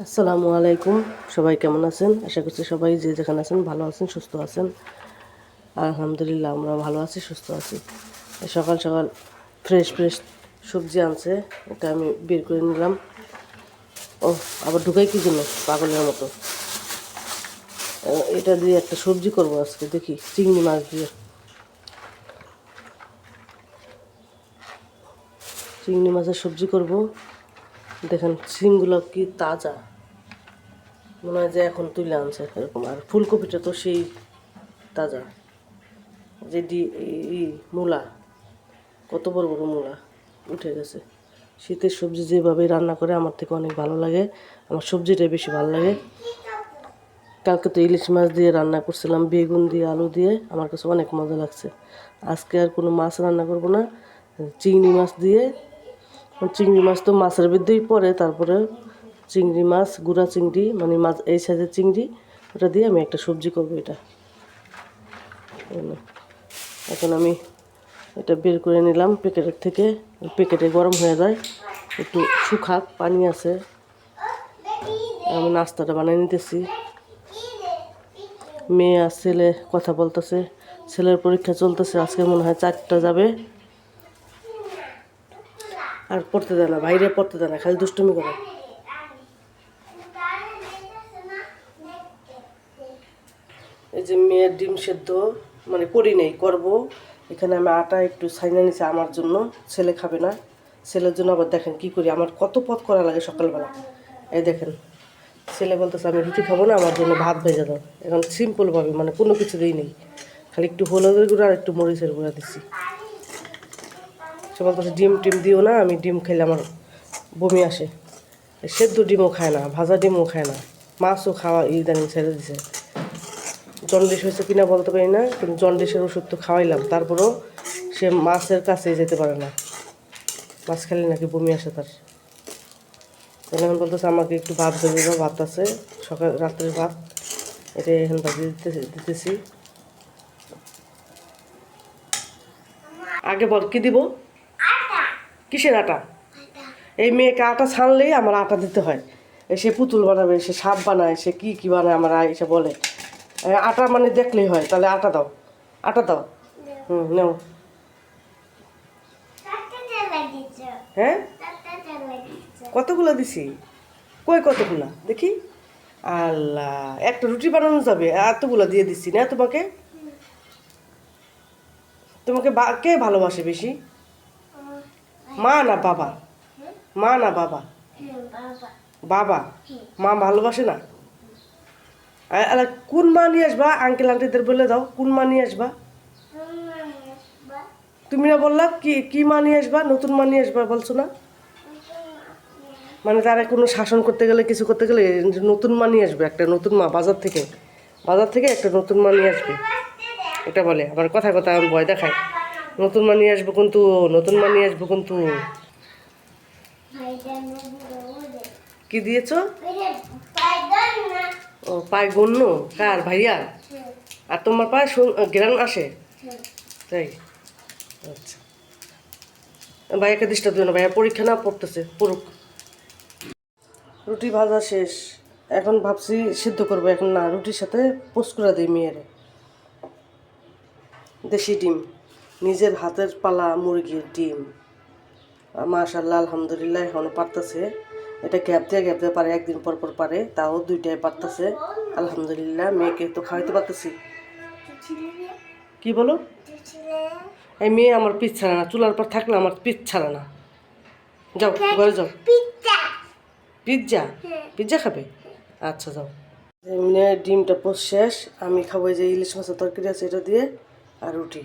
আসসালামু আলাইকুম। সবাই কেমন আছেন? আশা করছি সবাই যে যেখানে আছেন ভালো আছেন, সুস্থ আছেন। আলহামদুলিল্লাহ আমরা ভালো আছি, সুস্থ আছি। সকাল সকাল ফ্রেশ ফ্রেশ সবজি আনছে, এটা আমি বের করে নিলাম। ও আবার ঢুকাই কি জন্য পাগলের মতো। এটা দিয়ে একটা সবজি করবো আজকে, দেখি চিংড়ি মাছ দিয়ে। চিংড়ি মাছের সবজি করব। দেখেন সিমগুলো কি তাজা, মনে হয় যে এখন তুলে আনছে এরকম। আর ফুলকপিটা তো সেই তাজা, যেটি এই মূলা, কত বড় বড় মূলা উঠে গেছে। শীতের সবজি যেভাবে রান্না করে আমার থেকে অনেক ভালো লাগে, আমার সবজিটাই বেশি ভালো লাগে। কালকে তো ইলিশ মাছ দিয়ে রান্না করছিলাম, বেগুন দিয়ে আলু দিয়ে, আমার কাছে অনেক মজা লাগছে। আজকে আর কোনো মাছ রান্না করব না, চিংড়ি মাছ দিয়ে। চিংড়ি মাছ তো মাছের মধ্যেই পড়ে, তারপরে চিংড়ি মাছ, গুঁড়া চিংড়ি, মানে মাছ এই সাইজের চিংড়ি, ওটা দিয়ে আমি একটা সবজি করবো। এটা এখন আমি এটা বের করে নিলাম প্যাকেটের থেকে। প্যাকেটে গরম হয়ে যায়, একটু শুকাক, পানি আছে। আমি নাস্তাটা বানিয়ে নিতেছি। মেয়ে আর ছেলে কথা বলতেছে, ছেলের পরীক্ষা চলতেছে, আজকে মনে হয় 4টা যাবে। আর পড়তে দেয় না, বাইরে পড়তে দেয় না, খালি দুষ্টুমি করে। এই যে মেয়ের ডিম সেদ্ধ, মানে করি নেই, করবো। এখানে আমি আটা একটু ছাইনা নিছি আমার জন্য, ছেলে খাবে না। ছেলের জন্য আবার দেখেন কি করি, আমার কত পথ করা লাগে সকালবেলা। এই দেখেন, ছেলে বলতেছে আমি রুটি খাবো না, আমার জন্য ভাত ভেজে দাও। এখন সিম্পলভাবে, মানে কোনো কিছু দিই নেই, খালি একটু হলুদের গুঁড়া আর একটু মরিচের গুঁড়া দিচ্ছি। সে বলতেছে ডিম টিম দিও না, আমি ডিম খেলে আমার বমি আসে। সেদ্ধ ডিমও খায় না, ভাজা ডিমও খায় না, মাছও খাওয়া ইদানিং ছেড়ে দিছে। জন্ডিস হয়েছে কিনা বলতে পারি না, কিন্তু জন্ডিসের ওষুধ তো খাওয়াইলাম, তারপরেও সে মাছের কাছে যেতে পারে না। মাছ খেলে নাকি বমি আসে তার। এখন বলতেছে আমাকে একটু ভাত ভেজে দাও, ভাত আছে সকাল রাত্রের ভাত, এটা এখন ভাজিয়ে দিতেছি। আগে বল কি দিব? কিসের আটা? এই মেয়েকে আটা ছানলেই আমার আটা দিতে হয়। সে পুতুল বানাবে, সে সাপ বানায়, সে কি কি বানায়, আমার এসে বলে আটা মানে দেখলেই হয়। তাহলে আটা দাও, আটা দাও। নাও। হ্যাঁ, কতগুলো দিছি? কই কতগুলা দেখি? আল্লাহ, একটা রুটি বানানো যাবে, এতগুলো দিয়ে দিচ্ছি না তোমাকে? তোমাকে কে ভালোবাসে বেশি, মা না বাবা? মা না বাবা? বাবা। মা ভালোবাসে না? কোন মা নিয়ে আসবা? আঙ্কেল আন্টিদের বলে দাও কোন মা নিয়ে আসবা। তুমি না বললা কি কি মা নিয়ে আসবা? নতুন মা নিয়ে আসবা বলছো না? মানে তারা কোনো শাসন করতে গেলে, কিছু করতে গেলে নতুন মা নিয়ে আসবে, একটা নতুন মা বাজার থেকে, একটা নতুন মা নিয়ে আসবে, এটা বলে। আমার কথা কথা আমি ভয় দেখায়, নতুন মা নিয়ে আসবো কিন্তু, নতুন মা নিয়ে আসবো কিন্তু। কি দিয়েছো? ও, পায়ে গণ্য? কার? ভাইয়া? আর তোমার পায়ে গ্রান আসে? তাই? আচ্ছা, ভাইয়াকে ডিস্টার্ব দিও না, ভাইয়া পরীক্ষা না, পড়তেছে, পড়ুক। রুটি ভাজা শেষ, এখন ভাবছি সিদ্ধ করবো। এখন না, রুটির সাথে পোস্ট করে দিই মেয়ের। দেশি ডিম, নিজের হাতের পালা মুরগির ডিম, মাশাআল্লাহ আলহামদুলিল্লাহ এখনও পারতেছে। এটা গ্যাপ দিয়ে পারে, একদিন পর পর পারে, তাও 2টায় পারতেছে আলহামদুলিল্লাহ। মেয়েকে তো খাওয়াইতে পারতেছি। কি বলো? এই মেয়ে আমার পিছ ছাড়ে না, চুলার পর থাকলে আমার পিছ ছাড়ে না। যাও ঘরে যাও। পিৎজা? পিৎজা খাবে? আচ্ছা যাও। এমনি ডিমটা পোস্ট শেষ, আমি খাবো এই যে ইলিশ মাছের তরকারি আছে এটা দিয়ে, আর রুটি।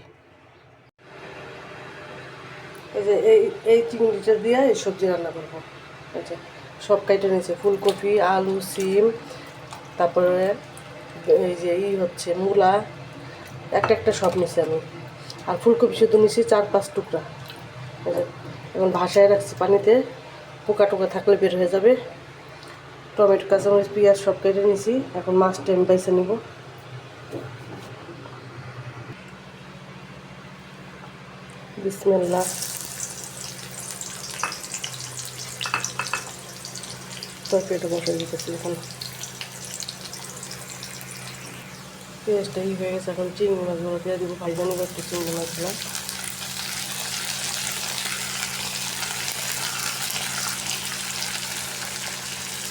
এই যে এই চিংড়িটা দিয়ে এই সবজি রান্না করবো। আচ্ছা, সব কাইটে নিয়েছে, ফুলকপি, আলু, সিম, তারপরে এই যে হচ্ছে মূলা, একটা সব নিছি আমি। আর ফুলকপি শুধু নিছি 4-5 টুকরা। এখন ভাসায় রাখছি পানিতে, পোকা টোকা থাকলে বের হয়ে যাবে। টমেটো, কাঁচামরিচ, পেঁয়াজ সব কেটে নিছি। এখন মাছটা আমি বাইছে নিব। বিসমিল্লাহ। তরকারিটা বসাই দিতেছি এখন। পেঁয়াজটা হয়ে গেছে, এখন চিংড়ি মাছগুলো দিয়ে দিব। ভাইজা নিব একটু চিংড়ি মাছগুলো।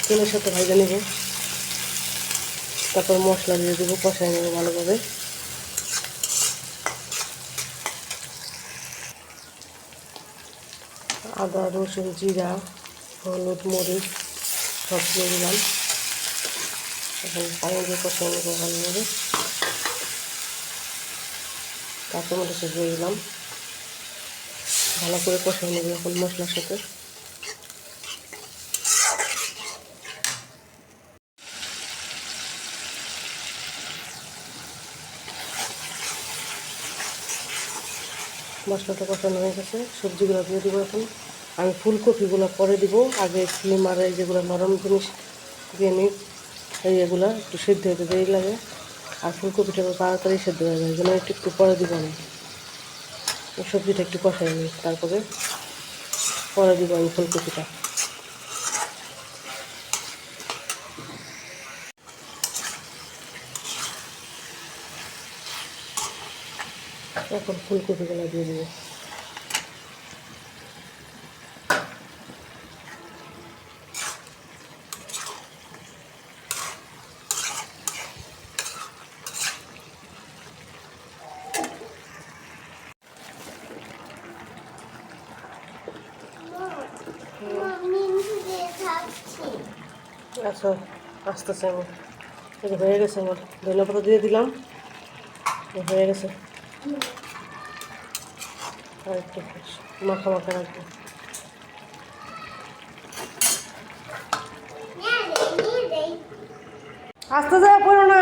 তেলের সাথে ভাইজা নিব, তারপর মশলা দিয়ে দেবো, কষাই নেবো ভালোভাবে। আদা, রসুন, জিরা, হলুদ, মরিচ সব দিয়ে দিলাম। এখন পানি দিয়ে কষাই নেবো ভালোভাবে। টমেটো সস দিয়ে দিলাম, ভালো করে কষাই নেবো এখন মশলার সাথে। মশলাটা কষানো হয়ে গেছে, সবজিগুলো দিয়ে দিব এখন। আমি ফুলকপিগুলো পরে দিব, আগে সিম আর এই যেগুলো নরম জিনিস দিয়ে নিই, এগুলো একটু সিদ্ধ হতে দেরি লাগে। আর ফুলকপিটা তাড়াতাড়ি সেদ্ধ হয়ে যায়, এই জন্য একটু পরে দিব আমি। সবজিটা একটু কষাই নিই, তারপরে পরে দিব আমি ফুলকপিটা। এখন ফুলকপিগুলো দিয়ে দিব। আচ্ছা, আসতেছে আমার, এটা হয়ে গেছে আমার। ধনিয়া পাতা দিয়ে দিলাম, হয়ে গেছে। আর একটু মাখা মাখা রাখবো। আসতে যায় পড়ো না,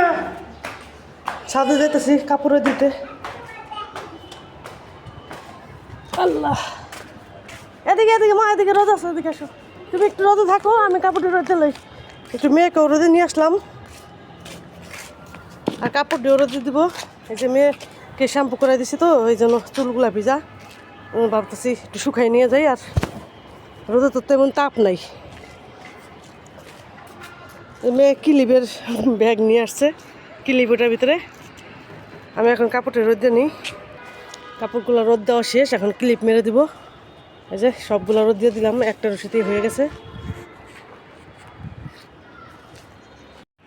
ছাদে যেতেছি কাপড়ে দিতে। আল্লাহ, এদিকে এদিকে মা, এদিকে রোদ আছে, এদিকে আসো। তুমি একটু রোদে থাকো, আমি কাপড়টি রোদে লই। একটু মেয়েকেও রোদে নিয়ে আসলাম, আর কাপড় দিয়ে রোদে দিব। এই যে মেয়েকে শ্যাম্পু করে দিছি তো, ওই জন্য চুলগুলা ভিজা। ভাবতেছি একটু শুকাই নিয়ে যাই, আর রোদে তো তেমন তাপ নাই। মেয়ে ক্লিপের ব্যাগ নিয়ে আসছে, ক্লিপ ওটার ভিতরে। আমি এখন কাপড়টা রোদে নিই, কাপড়গুলো রোদ দেওয়া শেষ, এখন ক্লিপ মেরে দিব। এই যে সবগুলো রোদ দিয়ে দিলাম, একটা রশিতেই হয়ে গেছে।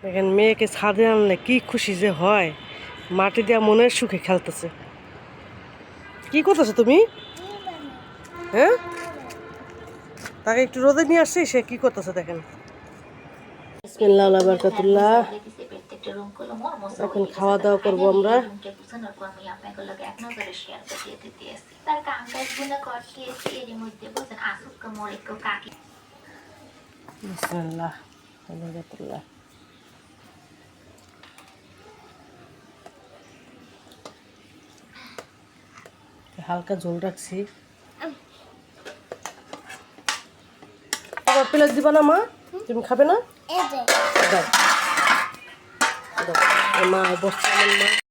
দেখেন মেয়েকে ছাদে আনলে কি খুশি যে হয়, মাটি দেওয়া মনের সুখে খেলতেছে। কি করতেছো তুমি? হ্যাঁ, তাকে একটু রোদে নিয়ে আসছি, সে কি করতেছে দেখেন। বিসমিল্লাহ বারাকাতুল্লাহ। এখন খাওয়া দাওয়া করবো আমরা। বিসমিল্লাহ বারাকাতুল্লাহ। হালকা ঝোল রাখছি। প্লেট দিবা না মা? তুমি খাবে না? মা বসছে মা।